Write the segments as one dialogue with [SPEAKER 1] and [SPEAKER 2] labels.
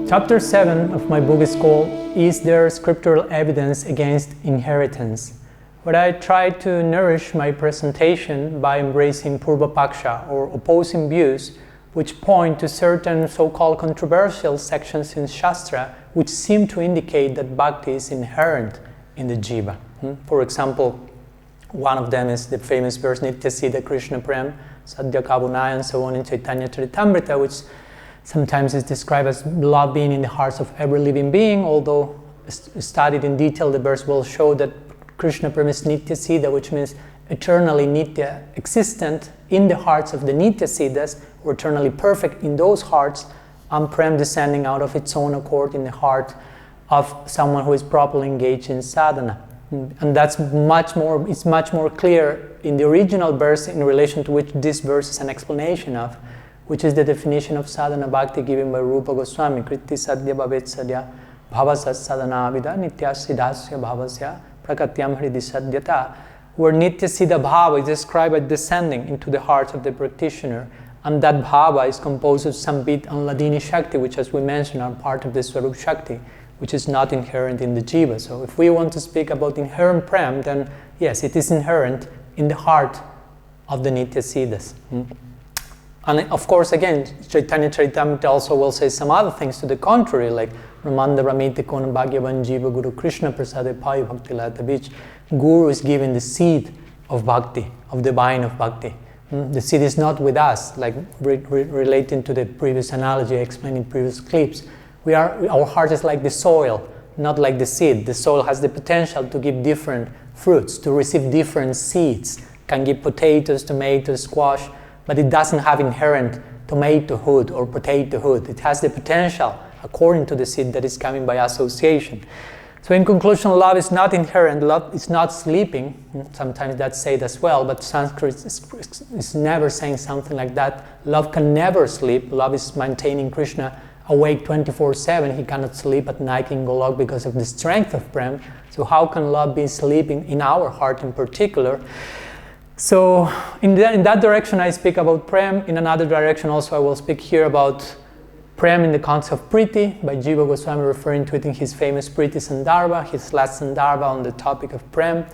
[SPEAKER 1] Chapter 7 of my book is called Is There Scriptural Evidence Against Inheritance? Where I try to nourish my presentation by embracing Purva Paksha, or opposing views, which point to certain so-called controversial sections in Shastra which seem to indicate that Bhakti is inherent in the Jiva. For example, one of them is the famous verse Nitya Siddha Krishna Prem, Sadhya Kabunaya, and so on in Chaitanya Charitamrita, which sometimes is described as love being in the hearts of every living being, although studied in detail, the verse will show that Krishna Prem is Nitya Siddha, which means eternally Nitya, existent in the hearts of the Nitya Siddhas, or eternally perfect in those hearts, and Prem descending out of its own accord in the heart of someone who is properly engaged in sadhana. And that's much more clear in the original verse in relation to which this verse is an explanation of, which is the definition of sadhana bhakti given by Rupa Goswami. Kriti sadhya bhavet sadhya bhavasat sadhana vida nitya siddhasya bhavasya prakatyam hridi sadhyata, where nitya siddha bhava is described as descending into the heart of the practitioner, and that bhava is composed of Sambit and Ladini Shakti, which, as we mentioned, are part of the Swarup Shakti, which is not inherent in the Jiva. So if we want to speak about inherent Prem, then yes, it is inherent in the heart of the Nitya Siddhas. And of course, again, Chaitanya Charitamrita also will say some other things to the contrary, like Ramanda Ramiti Kon Bhagyavan Jiva Guru Krishna Prasade Pai Bhakti Lata Beach. Guru is given the seed of Bhakti, of the vine of Bhakti. The seed is not with us, like relating to the previous analogy I explained in previous clips. Our heart is like the soil, not like the seed. The soil has the potential to give different fruits, to receive different seeds. Can give potatoes, tomatoes, squash, but it doesn't have inherent tomatohood or potatohood. It has the potential according to the seed that is coming by association. So in conclusion, love is not inherent, love is not sleeping. Sometimes that's said as well, but Sanskrit is never saying something like that. Love can never sleep. Love is maintaining Krishna awake 24/7. He cannot sleep at night in Golok because of the strength of Prem. So how can love be sleeping in our heart in particular? So in that direction I speak about Prem. In another direction also I will speak here about Prem in the context of Priti, by Jiva Goswami referring to it in his famous Priti Sandarbha, his last Sandarbha on the topic of Prem,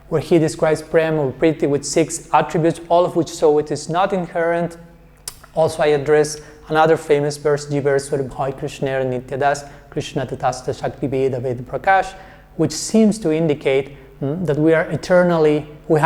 [SPEAKER 1] where he describes Prem or Priti with 6 attributes, all of which show it is not inherent. Also I address another famous verse, Jiva Swarabhai Krishnera Nityadas, Krishna Tatasta Shakti Veda Veda Prakash, which seems to indicate that we have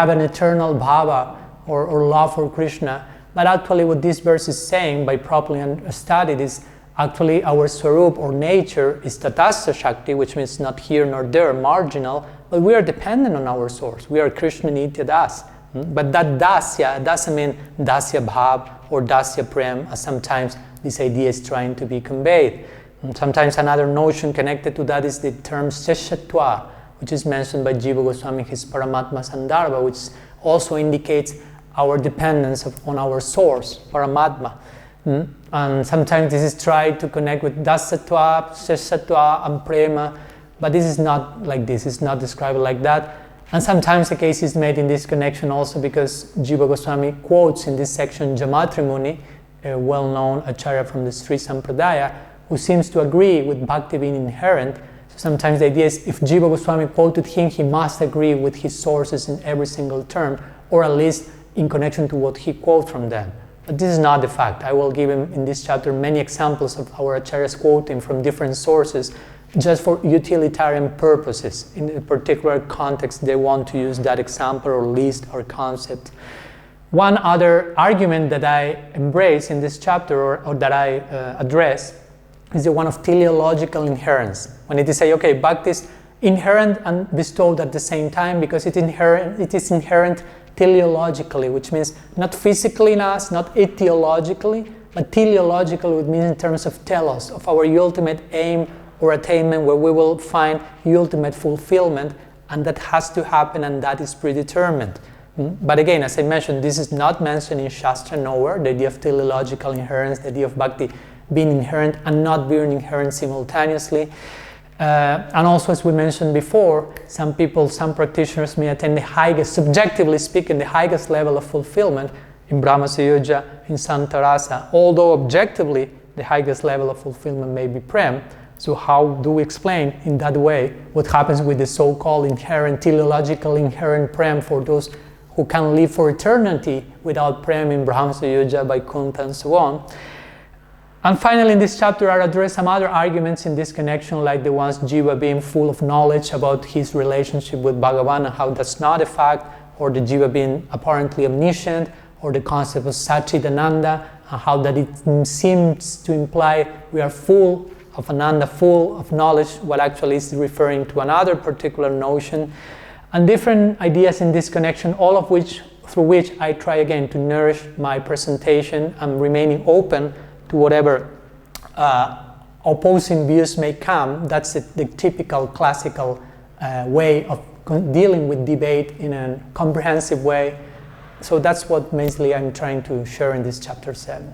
[SPEAKER 1] an eternal bhava or love for Krishna. But actually what this verse is saying, by properly studied, is actually our swarup or nature is Tatasta Shakti, which means not here nor there, marginal, but we are dependent on our source. We are Krishna Nitya Das. But that Dasya doesn't mean Dasya Bhav or Dasya Prem, as sometimes this idea is trying to be conveyed. And sometimes another notion connected to that is the term Seshatva, which is mentioned by Jiva Goswami in his Paramatma Sandarbha, which also indicates our dependence on our source, Paramatma. And sometimes this is tried to connect with Dasatva, Seshatva, and Prema, but this is not like this, it's not described like that. And sometimes the case is made in this connection also because Jiva Goswami quotes in this section Jamatri Muni, a well-known acharya from the Sri Sampradaya, who seems to agree with Bhakti being inherent. So sometimes the idea is if Jiva Goswami quoted him, he must agree with his sources in every single term, or at least in connection to what he quotes from them. But this is not the fact. I will give him in this chapter many examples of our acharyas quoting from different sources just for utilitarian purposes. In a particular context, they want to use that example or list or concept. One other argument that I embrace in this chapter or that I address is the one of teleological inherence. When it is say, okay, Bhakti is inherent and bestowed at the same time because it is inherent teleologically, which means not physically in us, not etiologically, but teleologically, which means in terms of telos, of our ultimate aim or attainment, where we will find ultimate fulfillment, and that has to happen, and that is predetermined. But again, as I mentioned, this is not mentioned in Shastra nowhere, the idea of teleological inherence, the idea of Bhakti being inherent and not being inherent simultaneously. And also, as we mentioned before, some practitioners may attain the highest, subjectively speaking, the highest level of fulfillment in Brahma Sayuja, in Santarasa, although objectively the highest level of fulfillment may be Prem. So how do we explain in that way what happens with the so-called inherent, teleological inherent Prem for those who can live for eternity without Prem in Brahma-Sayuja, Vaikuntha, and so on? And finally, in this chapter, I address some other arguments in this connection, like the ones Jiva being full of knowledge about his relationship with Bhagavan and how that's not a fact, or the Jiva being apparently omniscient, or the concept of Satchidananda, and how that it seems to imply we are full of Ananda, full of knowledge, what actually is referring to another particular notion, and different ideas in this connection, all of which, through which I try again to nourish my presentation and remaining open to whatever opposing views may come. That's the typical classical way of dealing with debate in a comprehensive way. So that's what mainly I'm trying to share in this chapter 7.